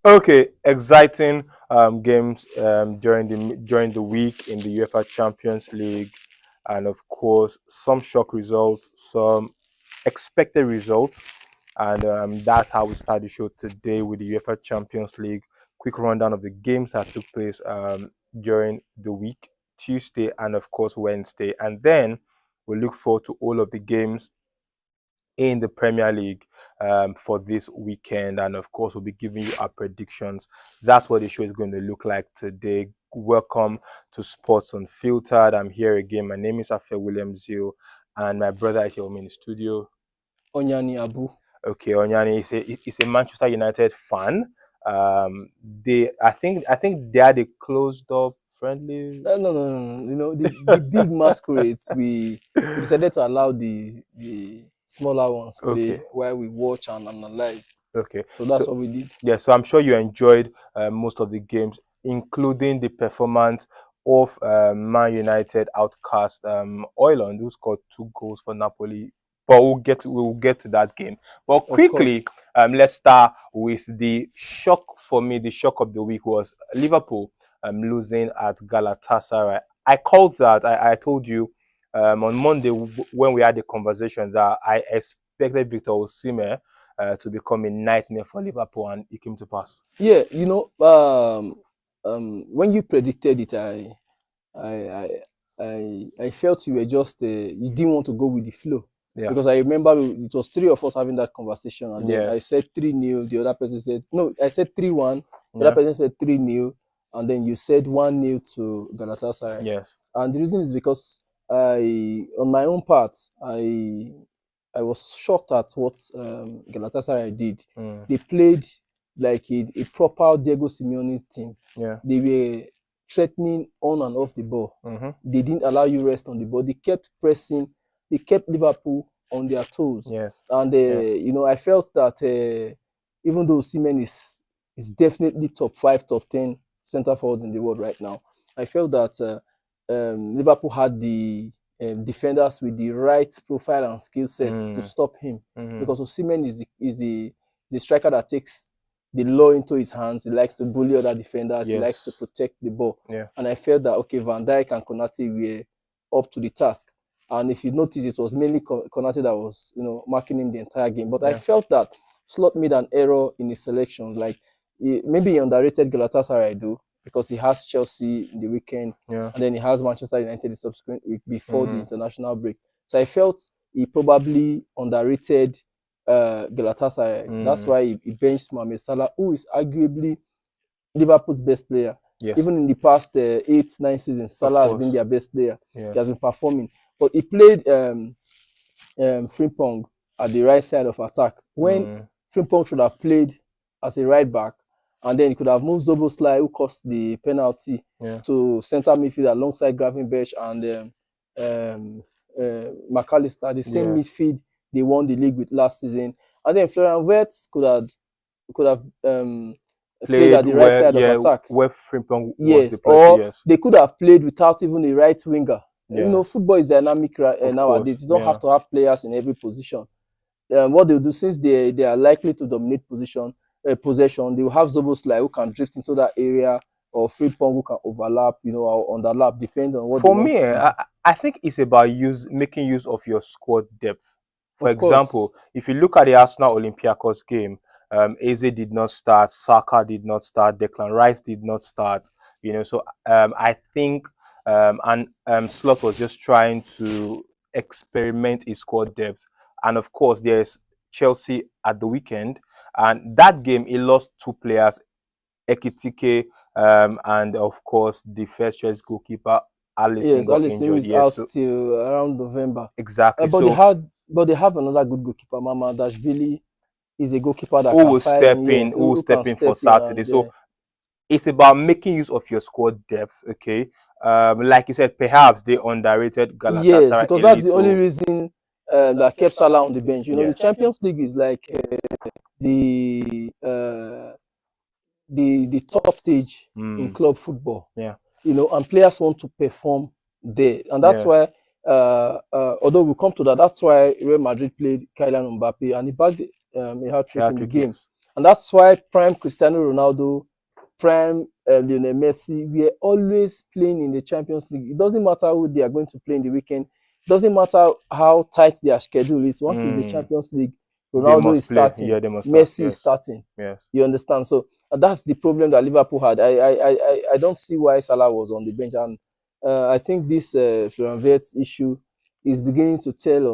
Okay, exciting games during the week in the UEFA Champions League, and of course some shock results, some expected results, and that's how we start the show today with the UEFA Champions League. Quick rundown of the games that took place during the week, Tuesday and of course Wednesday, and then we look forward to all of the games in the Premier League for this weekend. And of course, we'll be giving you our predictions. That's what the show is going to look like today. Welcome to Sports Unfiltered. I'm here again. My name is Afe William Zil, and my brother is here with me in the studio. Onyani Abu. Okay, Onyani is a Manchester United fan. I think they had a closed door friendly. No. You know, the big masquerades, we decided to allow the smaller ones play Okay. while we watch and analyze. Okay. So that's what we did. Yeah, so I'm sure you enjoyed most of the games, including the performance of Man United outcast Oiland, who scored 2 goals for Napoli. But we'll get to that game. But quickly, let's start with the shock for me. The shock of the week was Liverpool losing at Galatasaray. I called that. I told you on Monday when we had the conversation that I expected Victor Osimehn to become a nightmare for Liverpool, and it came to pass. Yeah, you know, when you predicted it, I, I felt you were just you didn't want to go with the flow. Yeah. Because I remember it was 3 of us having that conversation, and then Yeah. I said 3-0. The other person said no. I said 3-1. The Yeah. other person said 3-0, and then you said 1-0 to Galatasaray. Yes. And the reason is because on my own part, I was shocked at what Galatasaray did. They played like a proper Diego Simeone team. Yeah. They were threatening on and off the ball. They didn't allow you rest on the ball. They kept pressing. They kept Liverpool on their toes. Yes. And you know, I felt that even though Osimehn is definitely top 5, top 10 centre forwards in the world right now, I felt that Liverpool had the defenders with the right profile and skill sets to stop him. Because Osimehn is the striker that takes the law into his hands. He likes to bully other defenders. He likes to protect the ball. And I felt that, okay, Van Dijk and Konate were up to the task. And if you notice, it was mainly Konate that was, you know, marking him the entire game. But I felt that Slot made an error in his selection. Like, maybe he underrated Galatasaray, though, because he has Chelsea in the weekend, and then he has Manchester United the subsequent week before the international break. So I felt he probably underrated Galatasaray. That's why he benched Mohamed Salah, who is arguably Liverpool's best player. Even in the past 8-9 seasons, Salah has been their best player. He has been performing. But he played Frimpong at the right side of attack when Frimpong should have played as a right back, and then he could have moved Szoboszlai, who cost the penalty, to centre midfield alongside Gravenberch and McAllister. The same midfield they won the league with last season. And then Florian Wirtz could have played at the right side of attack. Where Frimpong was the or they could have played without even a right winger. You know, football is dynamic nowadays. You don't have to have players in every position. What they'll do, since they are likely to dominate possession, they will have Szoboszlai who can drift into that area, or Frimpong who can overlap, you know, or underlap, depending on what. For me, I think it's about making use of your squad depth. For example, if you look at the Arsenal Olympiacos game, Eze did not start, Saka did not start, Declan Rice did not start. You know, so I think Slot was just trying to experiment his squad depth. And of course, there's Chelsea at the weekend, and that game he lost 2 players, Ekitike, and of course the first choice goalkeeper Alisson got injured. Is out till around November. Exactly. But they have another good goalkeeper, Mamardashvili. Is a goalkeeper that who will step in for Saturday. So it's about making use of your squad depth. Okay, like you said, perhaps they underrated Galatasaray. Yes, because that's the only reason that kept Salah on the bench. You know, the Champions League is like the top stage in club football. You know, and players want to perform there, and that's why. Although we'll come to that, that's why Real Madrid played Kylian Mbappe, and he bagged a hat-trick in the game. And that's why prime Cristiano Ronaldo, prime Lionel Messi, we are always playing in the Champions League. It doesn't matter who they are going to play in the weekend. It doesn't matter how tight their schedule is. Once it's the Mm. Champions League, They Ronaldo is must play. starting, Yeah, they must start. Messi is Yes. starting. Yes. You understand? So that's the problem that Liverpool had. I don't see why Salah was on the bench, and I think this Florian Wirtz issue is beginning to tell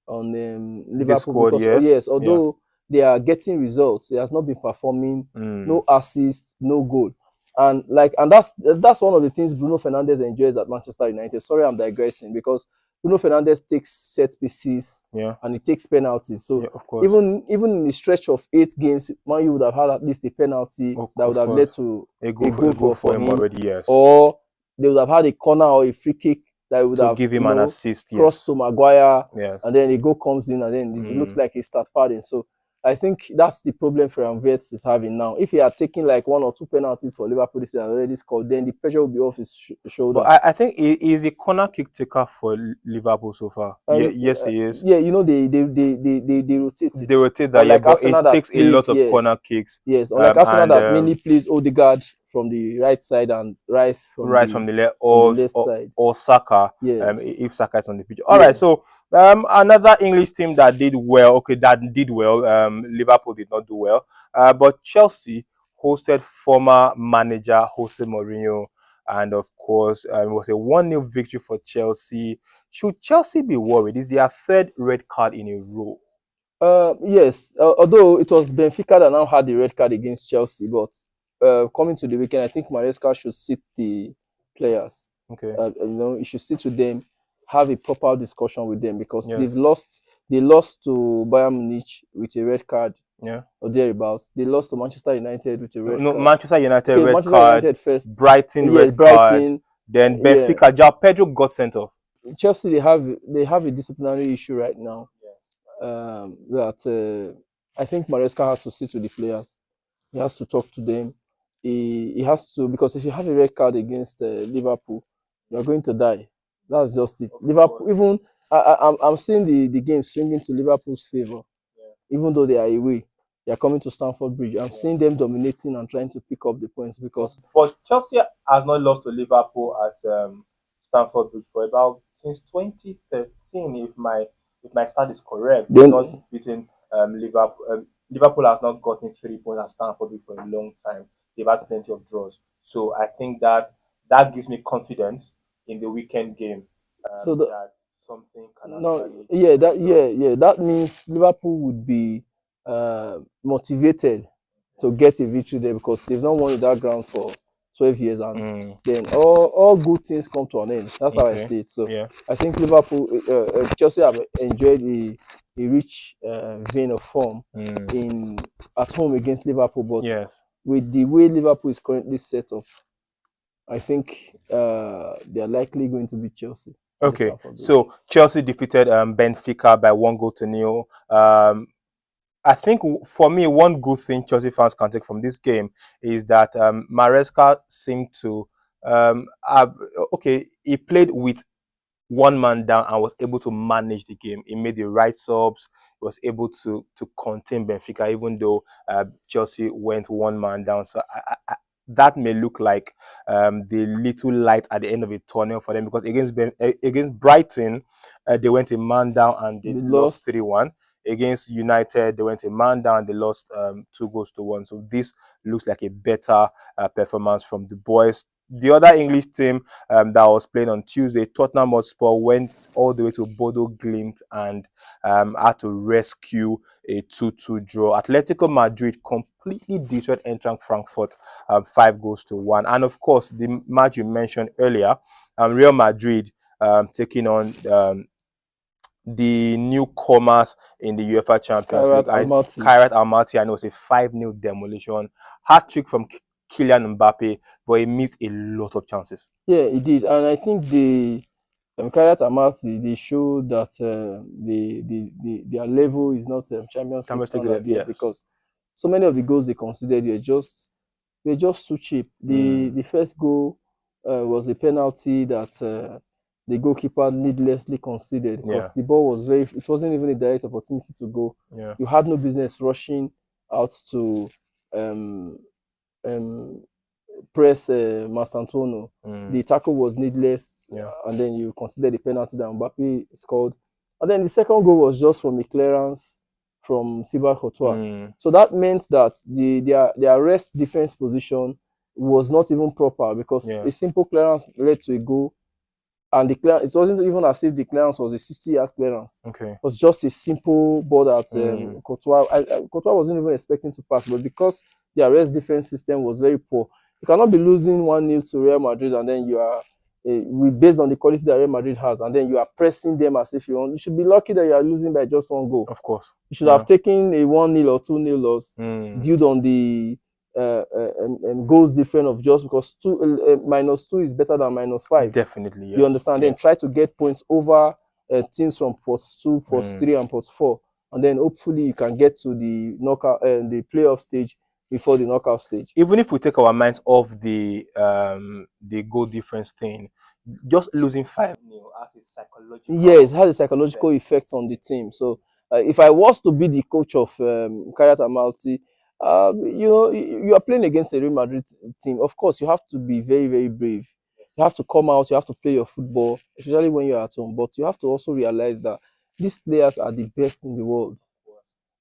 on The Liverpool squad, because yes. yes, Yeah. although they are getting results, he has not been performing. Mm. No assist, no goal, and that's one of the things Bruno Fernandes enjoys at Manchester United. Sorry, I'm digressing because Bruno Fernandes takes set pieces Yeah. and he takes penalties. So Yeah, of course. even in the stretch of 8 games, Man U would have had at least a penalty that would Of have course. led to A a goal goal for for him him, already, yes. or they would have had a corner or a free kick that would To have, give him an assist, crossed yes. to Maguire, Yes. and then a goal comes in, and then it looks like he start padding. So I think that's the problem Florian Wirtz is having now. If he had taken like 1 or 2 penalties for Liverpool this year and already scored, then the pressure will be off his shoulder. But I think he is a corner kick taker for Liverpool so far. Yeah, And yes, he is. yeah, they rotate it. They rotate that, yeah, Unlike but Arsenal it that takes a plays, lot of corner kicks. yes. Unlike Arsenal And that mainly plays Odegaard from the right side and Rice right from the left, from the left side. or Saka, Yes. if Saka is on the pitch. All right, so another English team that did well. Okay, that did well. Liverpool did not do well. But Chelsea hosted former manager Jose Mourinho, and of course, it was a 1-0 victory for Chelsea. Should Chelsea be worried? Is their third red card in a row? Yes, although it was Benfica that now had the red card against Chelsea, but coming to the weekend, I think Maresca should sit the players. Okay. You should sit with them, have a proper discussion with them because Yes. they lost to Bayern Munich with a red card. Yeah. Or thereabouts. They lost to Manchester United with a red No, card. Manchester United Okay, red Manchester card. United first. Brighton Yes, red Brighton. card. Then Benfica. João Pedro got sent off. Chelsea, they have a disciplinary issue right now. That I think Maresca has to sit with the players. He has to talk to them. He has to, because if you have a red card against Liverpool, you're going to die. That's just it. Liverpool, even I'm seeing the game swinging to Liverpool's favor, even though they are away. They are coming to Stamford Bridge. I'm seeing them dominating and trying to pick up the points because. But Chelsea has not lost to Liverpool at Stamford Bridge for about since 2013, if my stat is correct. They've not beaten Liverpool. Liverpool has not gotten 3 points at Stamford Bridge for a long time. They've had plenty of draws, so I think that gives me confidence in the weekend game. So that something can no, yeah, that means Liverpool would be motivated to get a victory there because they've not won that ground for 12 years, and then all good things come to an end. That's how I see it. So yeah. I think Liverpool, Chelsea have enjoyed a rich vein of form at home against Liverpool, but yes, with the way Liverpool is currently set up, I think they are likely going to beat Chelsea. Okay, so Chelsea defeated Benfica by 1-0. I think for me, one good thing Chelsea fans can take from this game is that Maresca seemed to he played with one man down and was able to manage the game. He made the right subs. He was able to contain Benfica, even though Chelsea went one man down. So that may look like the little light at the end of a tunnel for them, because against Brighton, they went a man down and they lost 3-1. Against United, they went a man down. They lost 2-1. So this looks like a better performance from the boys. The other English team that was playing on Tuesday, Tottenham Hotspur, went all the way to Bodo Glimt and had to rescue a 2-2 draw. Atletico Madrid completely destroyed Eintracht Frankfurt 5-1. And of course, the match you mentioned earlier, Real Madrid taking on the newcomers in the UEFA Champions League, Kairat Almaty, and it was a 5-0 demolition. Hat-trick from Kylian Mbappe, but he missed a lot of chances. Yeah, he did, and I think the Kairat Almaty, they show that their level is not Champions League standard yet, because so many of the goals they considered were just too cheap. The first goal was a penalty that the goalkeeper needlessly conceded because the ball was it wasn't even a direct opportunity to go. You had no business rushing out to um, um, press Mastantuono. The tackle was needless, Yeah. and then you consider the penalty that Mbappe scored. And then the second goal was just from a clearance from Thibaut Courtois. So that meant that their rest defense position was not even proper because Yeah. a simple clearance led to a goal, and the clearance, it wasn't even as if the clearance was a 60-yard clearance. Okay. It was just a simple ball that Courtois, Courtois wasn't even expecting to pass, but because their rest defense system was very poor, you cannot be losing 1-0 to Real Madrid and then you are based on the quality that Real Madrid has, and then you are pressing them as if you want. You should be lucky that you are losing by just one goal. Of course. You should have taken a 1-0 or 2-0 loss due on the goals difference of just because -2 is better than -5. Definitely, yes. You understand? Yeah. Then try to get points over teams from pot 2, pot 3, and pot 4, and then hopefully you can get to the knockout, the playoff stage before the knockout stage. Even if we take our minds off the goal difference thing, just losing 5-0 has a psychological. Yes, it has a psychological effect on the team. So if I was to be the coach of Kayat Amalti, you know, you are playing against a Real Madrid team. Of course, you have to be very, very brave. You have to come out, you have to play your football, especially when you're at home. But you have to also realize that these players are the best in the world.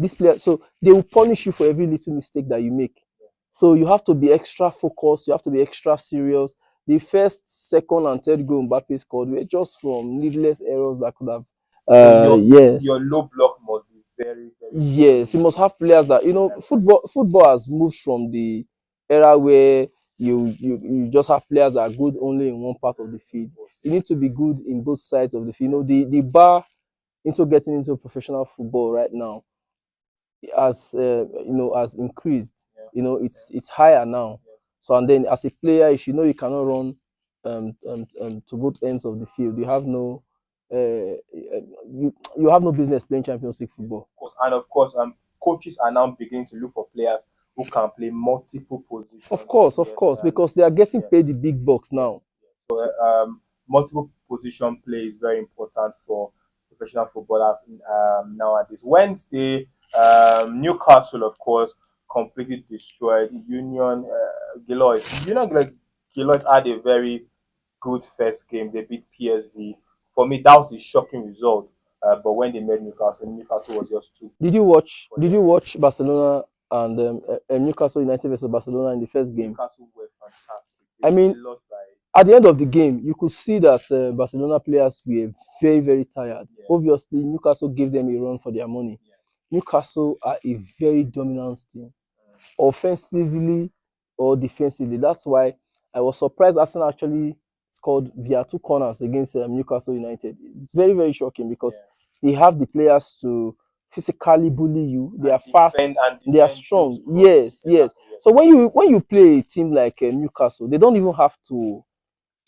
These players, so they will punish you for every little mistake that you make. So you have to be extra focused, you have to be extra serious. The first, second, and third goal Mbappe scored were just from needless errors that could have. Your low block must be very, very. Yes, you must have players that, you know, football has moved from the era where you just have players that are good only in one part of the field. You need to be good in both sides of the field. You know, the bar into getting into professional football right now has has increased. You know, it's higher now. So, and then as a player, if you know you cannot run to both ends of the field, you have no you have no business playing Champions League football. And of course, coaches are now beginning to look for players who can play multiple positions. Of course, because they are getting paid the big bucks now. So, multiple position play is very important for professional footballers nowadays. Wednesday, Newcastle, of course, completely destroyed Union Gilois. Gilois had a very good first game. They beat PSV. For me, that was a shocking result. But when they met Newcastle, Newcastle was just too. Did you watch Barcelona and Newcastle United versus Barcelona in the first game? Newcastle were fantastic. I mean, they lost by. At the end of the game, you could see that Barcelona players were very, very tired. Yeah. Obviously, Newcastle gave them a run for their money. Yeah. Newcastle are a very dominant team, offensively or defensively. That's why I was surprised Arsenal actually scored via 2 corners against Newcastle United. It's very, very shocking because they have the players to physically bully you. They are fast, they are strong. Yes. So when you play a team like Newcastle, they don't even have to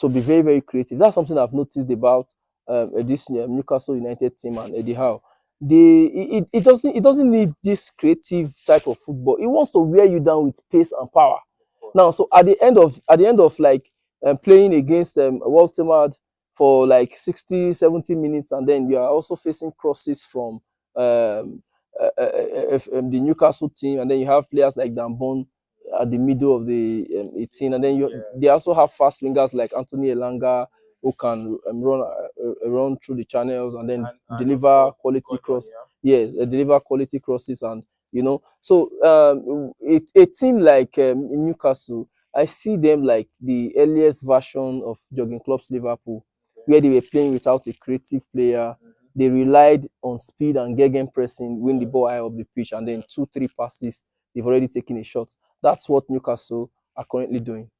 be very, very creative. That's something I've noticed about this Newcastle United team and Eddie Howe. It doesn't need this creative type of football. It wants to wear you down with pace and power. Now, so at the end of like playing against Waltemad for like 60, 70 minutes, and then you are also facing crosses from the Newcastle team, and then you have players like Dambon at the middle of the 18, and then they also have fast wingers like Anthony Elanga who can run through the channels and then deliver quality cross. Yes, deliver quality crosses, and so a team like Newcastle, I see them like the earliest version of Jurgen Klopp's Liverpool, where they were playing without a creative player. They relied on speed and gegenpressing, win the ball high up the pitch, and then 2-3 passes, they've already taken a shot. That's what Newcastle are currently doing.